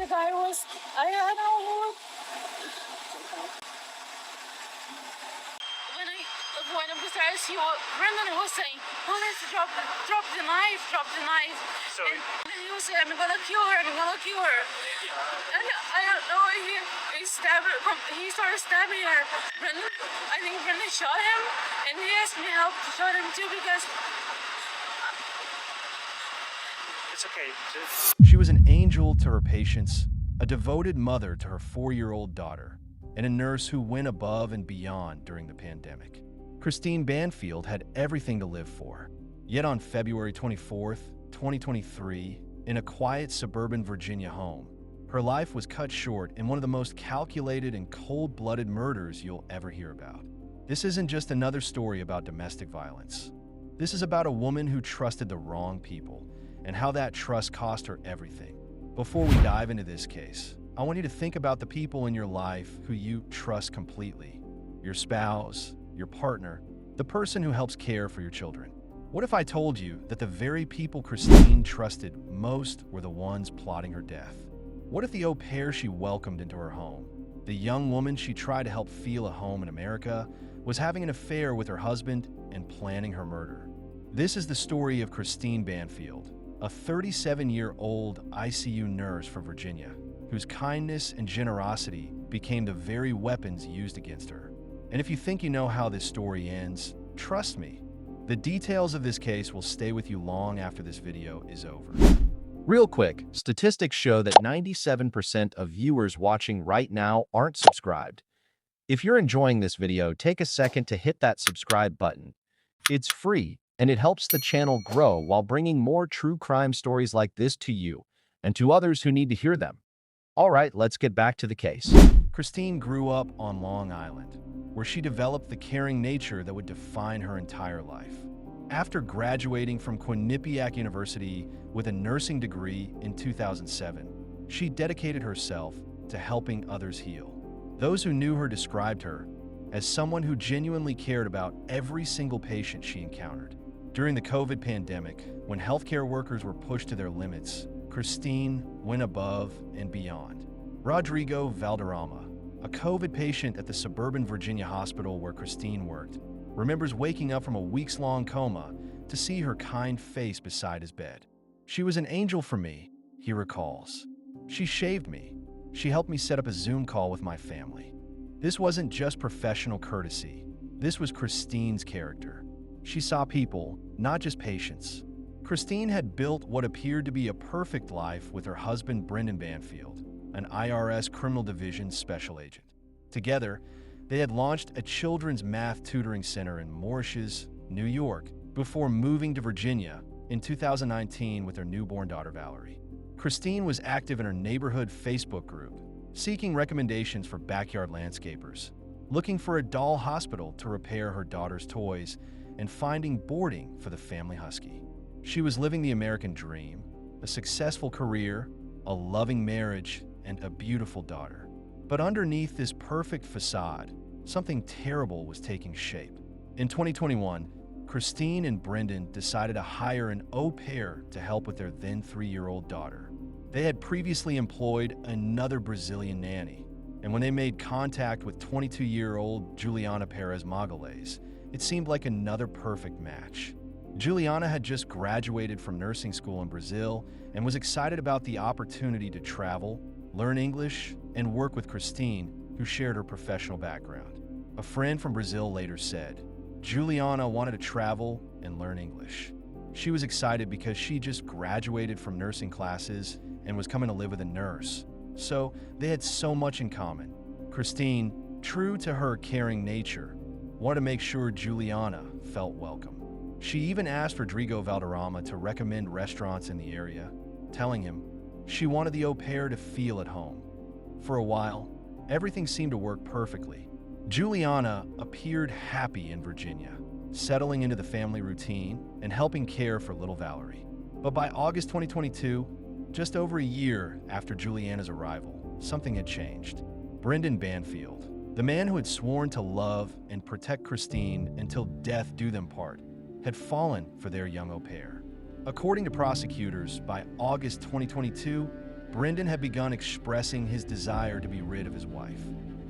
The guy was, I don't know. When upstairs, Brendan was saying, "Oh, let's drop the knife, drop the knife." So and he was saying, "I'm gonna kill her, I'm gonna kill her." And I don't know, he started stabbing her. I think Brendan shot him, and he asked me help to shot him too because. It's okay. She was an angel to her patients, a devoted mother to her 4-year-old daughter, and a nurse who went above and beyond during the pandemic. Christine Banfield had everything to live for. Yet on February 24th, 2023, in a quiet suburban Virginia home, her life was cut short in one of the most calculated and cold-blooded murders you'll ever hear about. This isn't just another story about domestic violence. This is about a woman who trusted the wrong people and how that trust cost her everything. Before we dive into this case, I want you to think about the people in your life who you trust completely. Your spouse, your partner, the person who helps care for your children. What if I told you that the very people Christine trusted most were the ones plotting her death? What if the au pair she welcomed into her home, the young woman she tried to help feel at home in America, was having an affair with her husband and planning her murder? This is the story of Christine Banfield, a 37-year-old ICU nurse from Virginia, whose kindness and generosity became the very weapons used against her. And if you think you know how this story ends, trust me, the details of this case will stay with you long after this video is over. Real quick, statistics show that 97% of viewers watching right now aren't subscribed. If you're enjoying this video, take a second to hit that subscribe button. It's free, and it helps the channel grow while bringing more true crime stories like this to you and to others who need to hear them. All right, let's get back to the case. Christine grew up on Long Island, where she developed the caring nature that would define her entire life. After graduating from Quinnipiac University with a nursing degree in 2007, she dedicated herself to helping others heal. Those who knew her described her as someone who genuinely cared about every single patient she encountered. During the COVID pandemic, when healthcare workers were pushed to their limits, Christine went above and beyond. Rodrigo Valderrama, a COVID patient at the suburban Virginia hospital where Christine worked, remembers waking up from a weeks-long coma to see her kind face beside his bed. "She was an angel for me," he recalls. "She shaved me. She helped me set up a Zoom call with my family." This wasn't just professional courtesy. This was Christine's character. She saw people, not just patients. Christine had built what appeared to be a perfect life with her husband Brendan Banfield, an IRS Criminal Division special agent. Together, they had launched a children's math tutoring center in Mauritius, New York, before moving to Virginia in 2019 with their newborn daughter Valerie. Christine was active in her neighborhood Facebook group, seeking recommendations for backyard landscapers, looking for a doll hospital to repair her daughter's toys, and finding boarding for the family husky. She was living the American dream, a successful career, a loving marriage, and a beautiful daughter. But underneath this perfect facade, something terrible was taking shape. In 2021, Christine and Brendan decided to hire an au pair to help with their then 3-year-old daughter. They had previously employed another Brazilian nanny, and when they made contact with 22-year-old Juliana Perez Magalhães, it seemed like another perfect match. Juliana had just graduated from nursing school in Brazil and was excited about the opportunity to travel, learn English, and work with Christine, who shared her professional background. A friend from Brazil later said, Juliana wanted to travel and learn English. She was excited because she just graduated from nursing classes and was coming to live with a nurse. So they had so much in common. Christine, true to her caring nature, wanted to make sure Juliana felt welcome. She even asked Rodrigo Valderrama to recommend restaurants in the area, telling him she wanted the au pair to feel at home. For a while, everything seemed to work perfectly. Juliana appeared happy in Virginia, settling into the family routine and helping care for little Valerie. But by August 2022, just over a year after Juliana's arrival, something had changed. Brendan Banfield, the man who had sworn to love and protect Christine until death do them part, had fallen for their young au pair. According to prosecutors, by August 2022, Brendan had begun expressing his desire to be rid of his wife.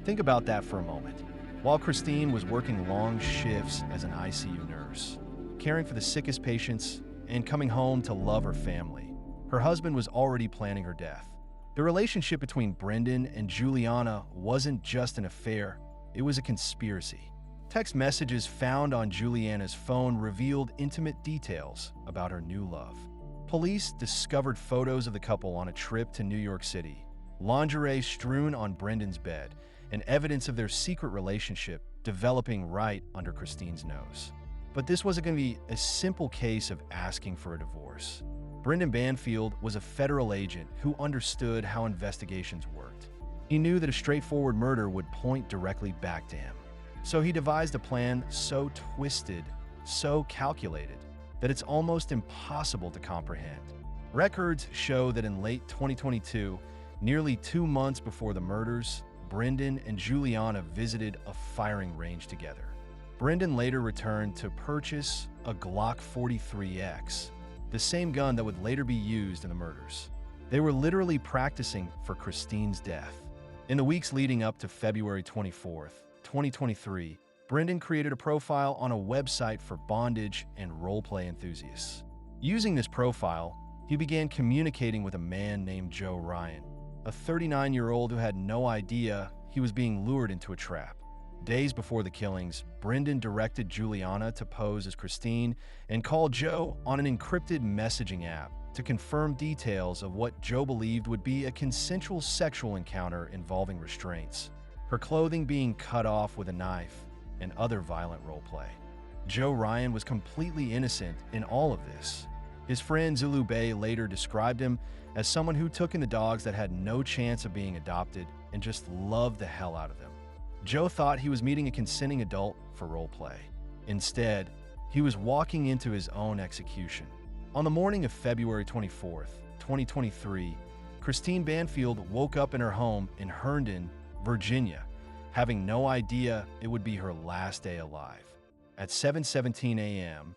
Think about that for a moment. While Christine was working long shifts as an ICU nurse, caring for the sickest patients, and coming home to love her family, her husband was already planning her death. The relationship between Brendan and Juliana wasn't just an affair, it was a conspiracy. Text messages found on Juliana's phone revealed intimate details about her new love. Police discovered photos of the couple on a trip to New York City, lingerie strewn on Brendan's bed, and evidence of their secret relationship developing right under Christine's nose. But this wasn't going to be a simple case of asking for a divorce. Brendan Banfield was a federal agent who understood how investigations worked. He knew that a straightforward murder would point directly back to him. So he devised a plan so twisted, so calculated, that it's almost impossible to comprehend. Records show that in late 2022, nearly 2 months before the murders, Brendan and Juliana visited a firing range together. Brendan later returned to purchase a Glock 43X, the same gun that would later be used in the murders. They were literally practicing for Christine's death. In the weeks leading up to February 24th, 2023, Brendan created a profile on a website for bondage and roleplay enthusiasts. Using this profile, he began communicating with a man named Joe Ryan, a 39-year-old who had no idea he was being lured into a trap. Days before the killings, Brendan directed Juliana to pose as Christine and called Joe on an encrypted messaging app to confirm details of what Joe believed would be a consensual sexual encounter involving restraints, her clothing being cut off with a knife, and other violent roleplay. Joe Ryan was completely innocent in all of this. His friend Zulu Bay later described him as someone who took in the dogs that had no chance of being adopted and just loved the hell out of them. Joe thought he was meeting a consenting adult for roleplay. Instead, he was walking into his own execution. On the morning of February 24th, 2023, Christine Banfield woke up in her home in Herndon, Virginia, having no idea it would be her last day alive. At 7:17 a.m.,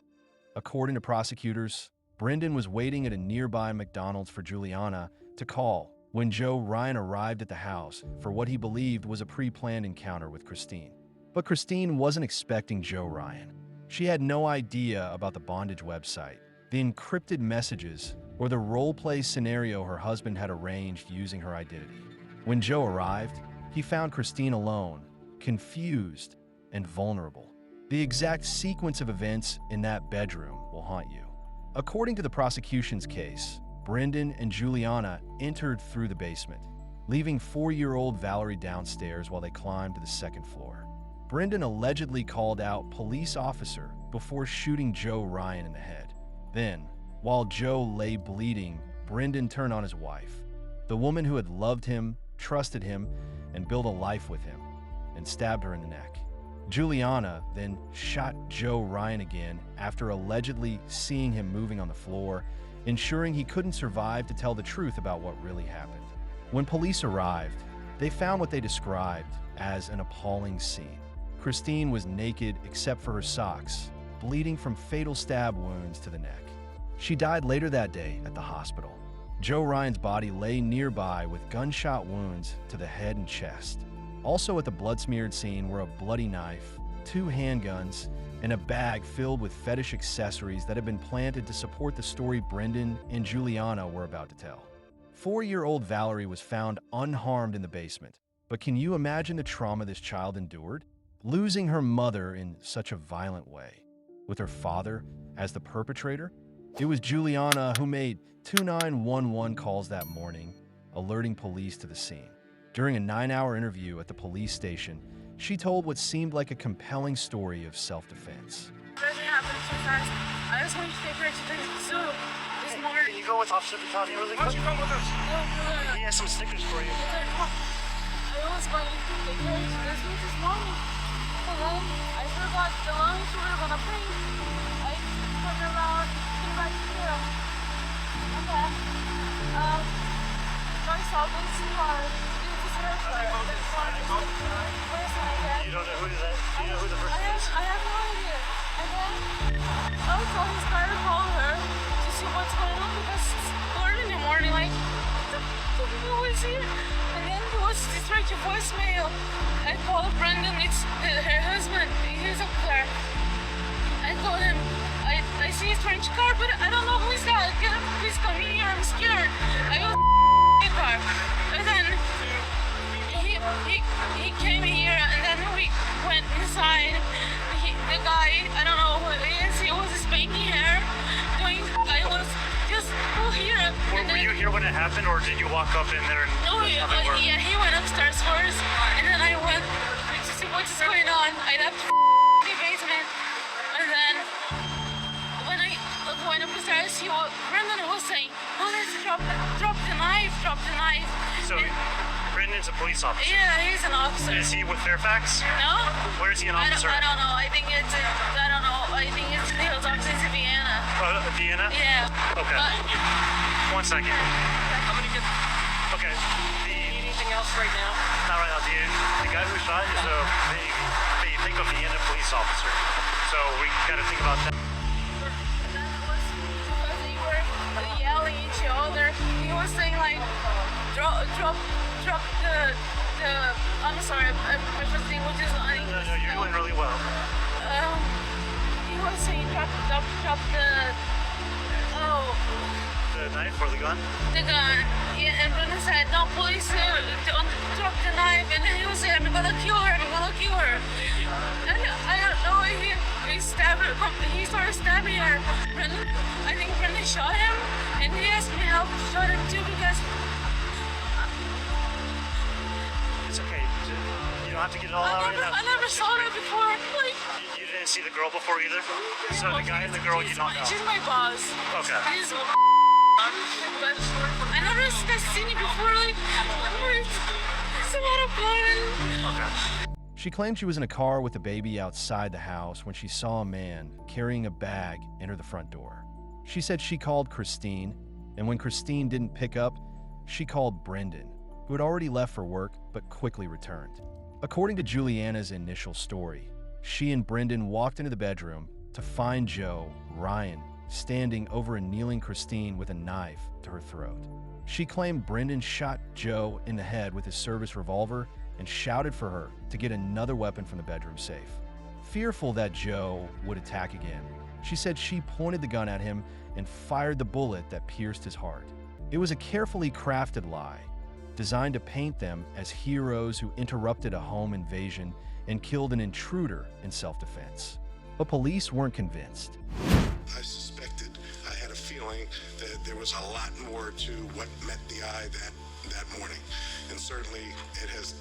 according to prosecutors, Brendan was waiting at a nearby McDonald's for Juliana to call when Joe Ryan arrived at the house for what he believed was a pre-planned encounter with Christine. But Christine wasn't expecting Joe Ryan. She had no idea about the bondage website, the encrypted messages, or the role-play scenario her husband had arranged using her identity. When Joe arrived, he found Christine alone, confused, and vulnerable. The exact sequence of events in that bedroom will haunt you. According to the prosecution's case, Brendan and Juliana entered through the basement, leaving 4-year-old Valerie downstairs while they climbed to the second floor. Brendan allegedly called out police officer before shooting Joe Ryan in the head. Then, while Joe lay bleeding, Brendan turned on his wife, the woman who had loved him, trusted him, and built a life with him, and stabbed her in the neck. Juliana then shot Joe Ryan again after allegedly seeing him moving on the floor, ensuring he couldn't survive to tell the truth about what really happened. When police arrived, they found what they described as an appalling scene. Christine was naked except for her socks, bleeding from fatal stab wounds to the neck. She died later that day at the hospital. Joe Ryan's body lay nearby with gunshot wounds to the head and chest. Also at the blood-smeared scene were a bloody knife, 2 handguns, and a bag filled with fetish accessories that had been planted to support the story Brendan and Juliana were about to tell. 4-year-old Valerie was found unharmed in the basement, but can you imagine the trauma this child endured? Losing her mother in such a violent way, with her father as the perpetrator? It was Juliana who made 2911 calls that morning, alerting police to the scene. During a 9-hour interview at the police station, she told what seemed like a compelling story of self-defense. Everything happened too fast. I just wanted to take her to the zoo this morning. Can you go with Officer Battalion really quick? Why don't you come with us? No. He has some stickers for you. I was going to take her to the zoo this morning. And then I forgot the lunch we were gonna bring. I turned around, came back here. And then, I saw this car. You don't know who that? Do you know who the person is? I have no idea. And then I was on his car to call her to see what's going on because it's early in the morning, like who was here? And then he was straight to voicemail. I called Brendan, it's her husband, he's up there. I told him, I see a strange car, but I don't know who is that. Can you please come here? I'm scared. I was in the car. And then he came here, and then we went inside. The guy, I don't know who he is, he was spanking hair. I was just here. Were you here when it happened, or did you walk up in there and No, yeah, he went upstairs first, and then I went to see what's going on. I left the basement, and then when I went upstairs, Brendan was saying, "Oh, let's drop the knife." So, Brendan's a police officer. Yeah, he's an officer. Is he with Fairfax? No? Where is he an officer? I don't know. I think it's Fields office in Vienna. Vienna? Yeah. Okay. 1 second. I'm gonna get. Okay. Anything else right now? Not right now. The guy who shot is they think a Vienna police officer. So we got to think about that. That was because they were yelling at each other. He was saying like, drop the. I'm sorry, my first thing was just. No, you're doing really well. He was saying drop the. Oh. The knife or the gun? The gun. Yeah, and Brendan said, "No, police, don't drop the knife." And then he was saying, "I'm gonna kill her. And I don't know. He started stabbing her. I think Brendan shot him, and he asked me how to shot him too because. It's okay. You don't have to get it all out right now. I never saw her before. Like. You didn't see the girl before either? So the guy and the girl you don't know? She's my boss. Okay. But I never seen it before. Like, it's a lot of fun. Okay. She claimed she was in a car with a baby outside the house when she saw a man carrying a bag enter the front door. She said she called Christine, and when Christine didn't pick up, she called Brendan, who had already left for work but quickly returned. According to Juliana's initial story, she and Brendan walked into the bedroom to find Joe Ryan standing over a kneeling Christine with a knife to her throat. She claimed Brendan shot Joe in the head with his service revolver and shouted for her to get another weapon from the bedroom safe. Fearful that Joe would attack again, she said she pointed the gun at him and fired the bullet that pierced his heart. It was a carefully crafted lie, designed to paint them as heroes who interrupted a home invasion and killed an intruder in self-defense. But police weren't convinced. I suspected, I had a feeling that there was a lot more to what met the eye that morning. And certainly it has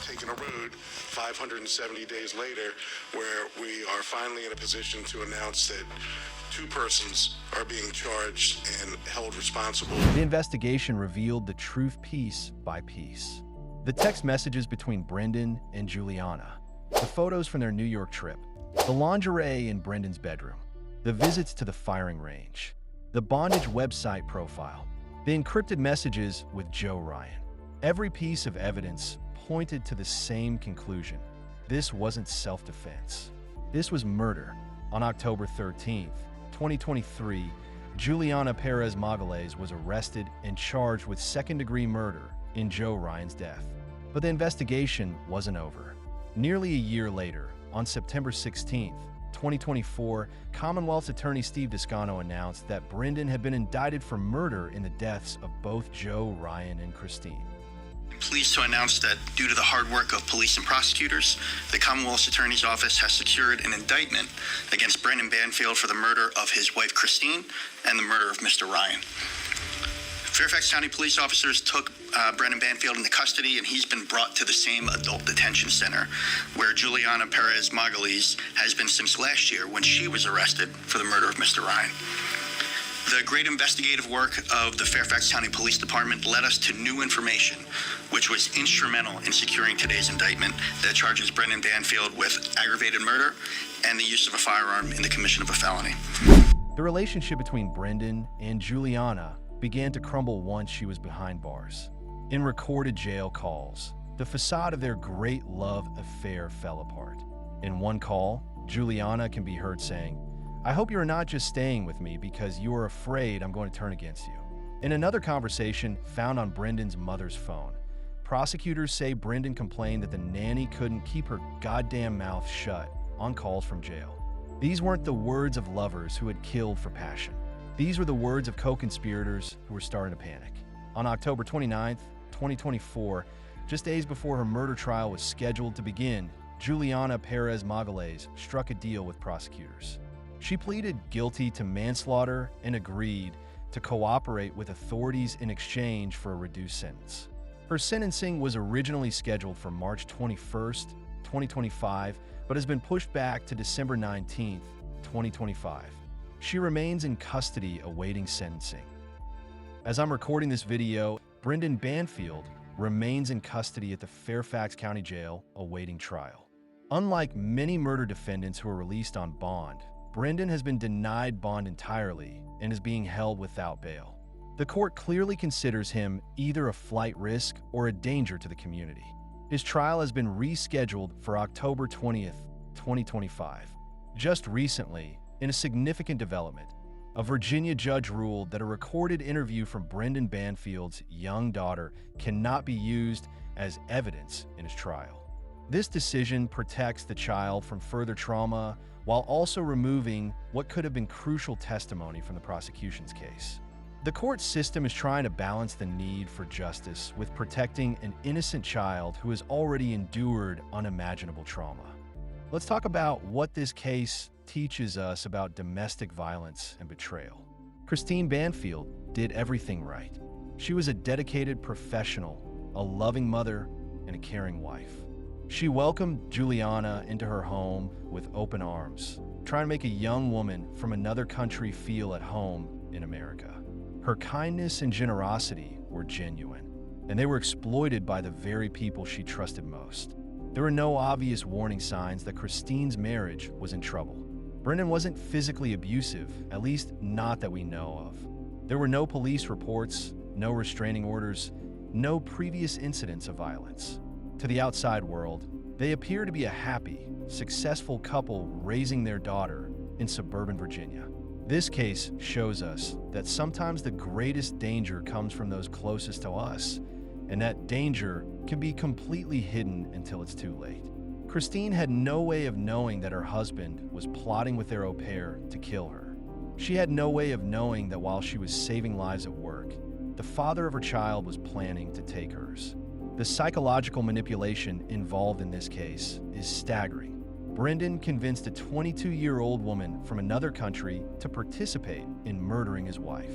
taken a road 570 days later where we are finally in a position to announce that 2 persons are being charged and held responsible. The investigation revealed the truth piece by piece. The text messages between Brendan and Juliana, the photos from their New York trip, the lingerie in Brendan's bedroom, the visits to the firing range, the bondage website profile, the encrypted messages with Joe Ryan. Every piece of evidence pointed to the same conclusion. This wasn't self-defense. This was murder. On October 13th, 2023, Juliana Perez Magalhães was arrested and charged with second-degree murder in Joe Ryan's death. But the investigation wasn't over. Nearly a year later, on September 16th, 2024, Commonwealth's attorney Steve Descano announced that Brendan had been indicted for murder in the deaths of both Joe Ryan and Christine. Pleased to announce that due to the hard work of police and prosecutors, the Commonwealth's Attorney's Office has secured an indictment against Brendan Banfield for the murder of his wife Christine and the murder of Mr. Ryan. Fairfax County police officers took Brendan Banfield into custody, and he's been brought to the same adult detention center where Juliana Perez Magalhães has been since last year when she was arrested for the murder of Mr. Ryan. The great investigative work of the Fairfax County Police Department led us to new information, which was instrumental in securing today's indictment that charges Brendan Banfield with aggravated murder and the use of a firearm in the commission of a felony. The relationship between Brendan and Juliana began to crumble once she was behind bars. In recorded jail calls, the facade of their great love affair fell apart. In one call, Juliana can be heard saying, "I hope you're not just staying with me because you are afraid I'm going to turn against you." In another conversation found on Brendan's mother's phone, prosecutors say Brendan complained that the nanny couldn't keep her goddamn mouth shut on calls from jail. These weren't the words of lovers who had killed for passion. These were the words of co-conspirators who were starting to panic. On October 29th, 2024, just days before her murder trial was scheduled to begin, Juliana Perez Magalhaes struck a deal with prosecutors. She pleaded guilty to manslaughter and agreed to cooperate with authorities in exchange for a reduced sentence. Her sentencing was originally scheduled for March 21st, 2025, but has been pushed back to December 19th, 2025. She remains in custody awaiting sentencing. As I'm recording this video, Brendan Banfield remains in custody at the Fairfax County Jail awaiting trial. Unlike many murder defendants who are released on bond, Brendan has been denied bond entirely and is being held without bail. The court clearly considers him either a flight risk or a danger to the community. His trial has been rescheduled for October 20th, 2025. Just recently, in a significant development, a Virginia judge ruled that a recorded interview from Brendan Banfield's young daughter cannot be used as evidence in his trial. This decision protects the child from further trauma while also removing what could have been crucial testimony from the prosecution's case. The court system is trying to balance the need for justice with protecting an innocent child who has already endured unimaginable trauma. Let's talk about what this case teaches us about domestic violence and betrayal. Christine Banfield did everything right. She was a dedicated professional, a loving mother, and a caring wife. She welcomed Juliana into her home with open arms, trying to make a young woman from another country feel at home in America. Her kindness and generosity were genuine, and they were exploited by the very people she trusted most. There were no obvious warning signs that Christine's marriage was in trouble. Brendan wasn't physically abusive, at least not that we know of. There were no police reports, no restraining orders, no previous incidents of violence. To the outside world, they appear to be a happy, successful couple raising their daughter in suburban Virginia. This case shows us that sometimes the greatest danger comes from those closest to us, and that danger can be completely hidden until it's too late. Christine had no way of knowing that her husband was plotting with their au pair to kill her. She had no way of knowing that while she was saving lives at work, the father of her child was planning to take hers. The psychological manipulation involved in this case is staggering. Brendan convinced a 22-year-old woman from another country to participate in murdering his wife.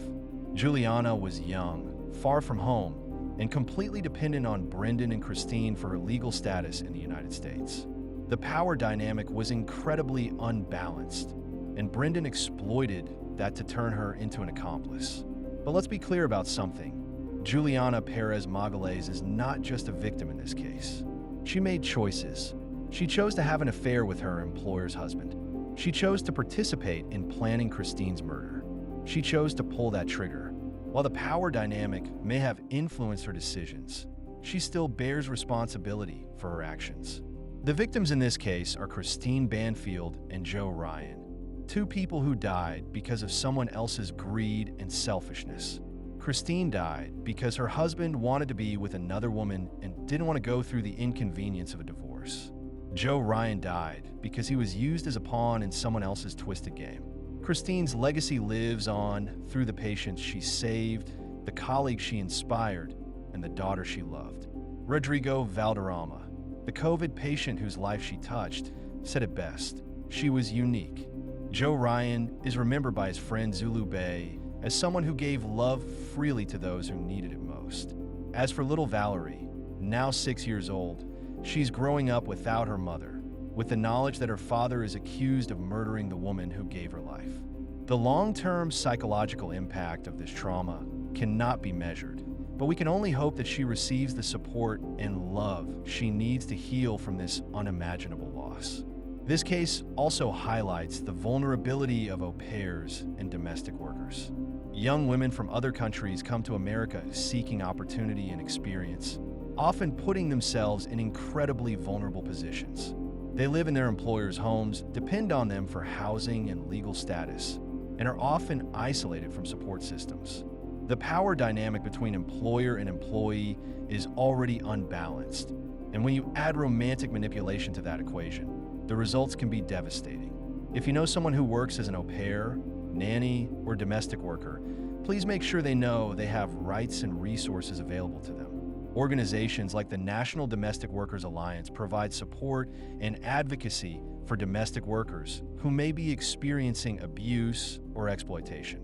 Juliana was young, far from home, and completely dependent on Brendan and Christine for her legal status in the United States. The power dynamic was incredibly unbalanced, and Brendan exploited that to turn her into an accomplice. But let's be clear about something. Juliana Perez Magalhaes is not just a victim in this case. She made choices. She chose to have an affair with her employer's husband. She chose to participate in planning Christine's murder. She chose to pull that trigger. While the power dynamic may have influenced her decisions, she still bears responsibility for her actions. The victims in this case are Christine Banfield and Joe Ryan, two people who died because of someone else's greed and selfishness. Christine died because her husband wanted to be with another woman and didn't want to go through the inconvenience of a divorce. Joe Ryan died because he was used as a pawn in someone else's twisted game. Christine's legacy lives on through the patients she saved, the colleagues she inspired, and the daughter she loved. Rodrigo Valderrama, the COVID patient whose life she touched, said it best. She was unique. Joe Ryan is remembered by his friend Zulu Bay as someone who gave love freely to those who needed it most. As for little Valerie, now 6 years old, she's growing up without her mother, with the knowledge that her father is accused of murdering the woman who gave her life. The long-term psychological impact of this trauma cannot be measured, but we can only hope that she receives the support and love she needs to heal from this unimaginable loss. This case also highlights the vulnerability of au pairs and domestic workers. Young women from other countries come to America seeking opportunity and experience, often putting themselves in incredibly vulnerable positions. They live in their employers' homes, depend on them for housing and legal status, and are often isolated from support systems. The power dynamic between employer and employee is already unbalanced. And when you add romantic manipulation to that equation, the results can be devastating. If you know someone who works as an au pair, nanny, or domestic worker, please make sure they know they have rights and resources available to them. Organizations like the National Domestic Workers Alliance provide support and advocacy for domestic workers who may be experiencing abuse or exploitation.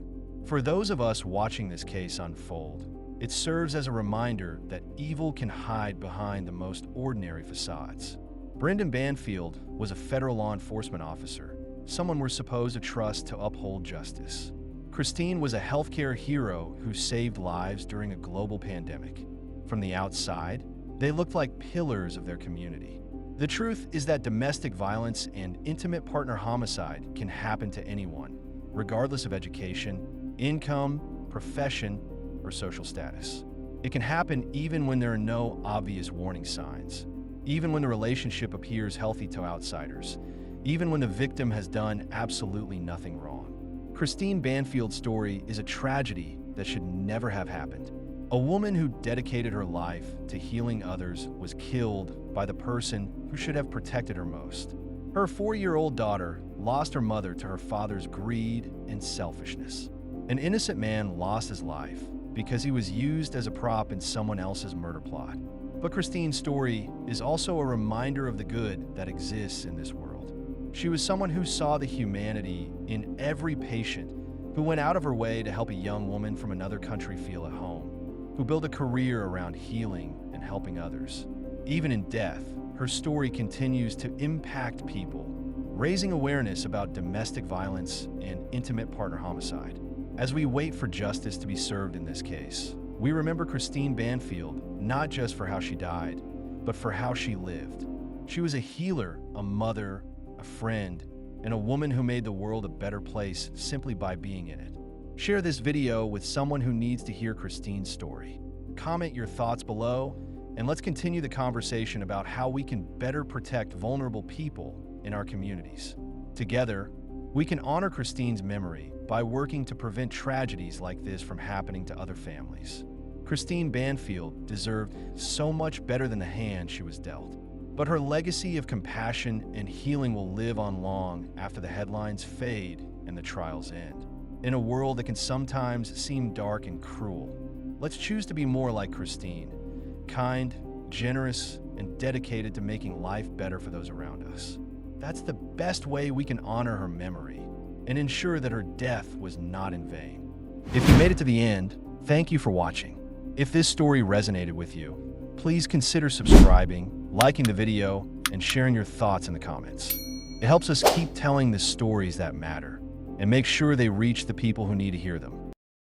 For those of us watching this case unfold, it serves as a reminder that evil can hide behind the most ordinary facades. Brendan Banfield was a federal law enforcement officer, someone we're supposed to trust to uphold justice. Christine was a healthcare hero who saved lives during a global pandemic. From the outside, they looked like pillars of their community. The truth is that domestic violence and intimate partner homicide can happen to anyone, regardless of education, income, profession, or social status. It can happen even when there are no obvious warning signs, even when the relationship appears healthy to outsiders, even when the victim has done absolutely nothing wrong. Christine Banfield's story is a tragedy that should never have happened. A woman who dedicated her life to healing others was killed by the person who should have protected her most. Her 4-year-old daughter lost her mother to her father's greed and selfishness. An innocent man lost his life because he was used as a prop in someone else's murder plot. But Christine's story is also a reminder of the good that exists in this world. She was someone who saw the humanity in every patient, who went out of her way to help a young woman from another country feel at home, who built a career around healing and helping others. Even in death, her story continues to impact people, raising awareness about domestic violence and intimate partner homicide. As we wait for justice to be served in this case, we remember Christine Banfield not just for how she died, but for how she lived. She was a healer, a mother, a friend, and a woman who made the world a better place simply by being in it. Share this video with someone who needs to hear Christine's story. Comment your thoughts below, and let's continue the conversation about how we can better protect vulnerable people in our communities. Together, we can honor Christine's memory by working to prevent tragedies like this from happening to other families. Christine Banfield deserved so much better than the hand she was dealt. But her legacy of compassion and healing will live on long after the headlines fade and the trials end. In a world that can sometimes seem dark and cruel, let's choose to be more like Christine, kind, generous, and dedicated to making life better for those around us. That's the best way we can honor her memory and ensure that her death was not in vain. If you made it to the end, thank you for watching. If this story resonated with you, please consider subscribing, liking the video, and sharing your thoughts in the comments. It helps us keep telling the stories that matter and make sure they reach the people who need to hear them.